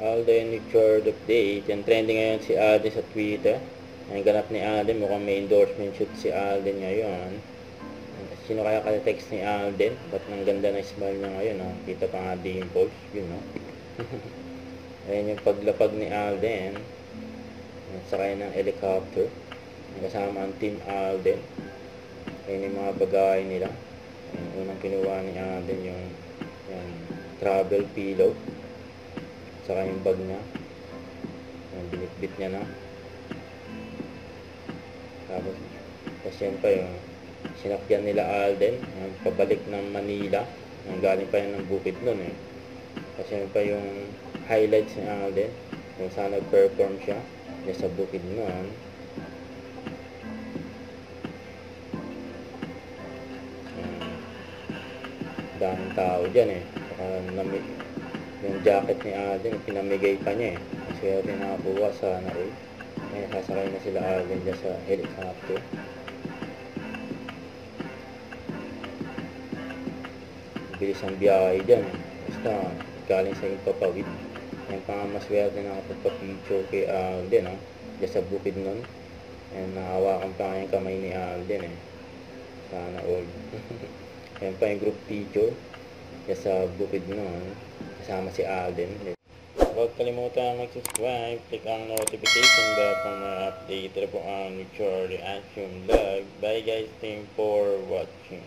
Alden Richard update. Yan, trending ngayon si Alden sa Twitter. Ang ganap ni Alden, mukhang may endorsement shoot si Alden ngayon. Sino kaya ka-text ni Alden? Ba't ang ganda ng smile niya ngayon, no? Kita pa nga dimples, yun, no? Ayan yung paglapag ni Alden. Sakay ng helicopter. Kasama ang Team Alden. Ayan yung mga bagay nila. Ayan, unang kinuha ni Alden yung travel pillow. Saka yung bag niya. Ayan, binitbit niya na. Tapos yan pa yung sinakyan nila Alden. Ayan, pabalik ng Manila. Ayan, galing pa yan ng bukid nun eh. Kasi yan pa yung highlights ni Alden. Kung saan nag-perform siya. Yan sa bukid nun. Daming tao dyan eh. Saka yung jacket ni Alden, pinamigay pa niya eh. Kasi rin nakakuha sa all. Ngayon, sasakay na sila Alden dyan sa helicopter. Bilis ang biyahe dyan eh. Basta, galing sa Impapawid. Ngayon pa nga maswerte na nakapagpa-picture kay Alden, no? Dyan sa bukid nun. Ngayon, nakahawakan pa nga yung kamay ni Alden eh. Sana all. Ngayon pa yung group picture. Dyan sa bukid nun. Kasama si Alden. Huwag kalimutan mag-subscribe, click ang notification bell para ma-update na po ang Richard Reaction Vlog. Bye guys, thank you for watching.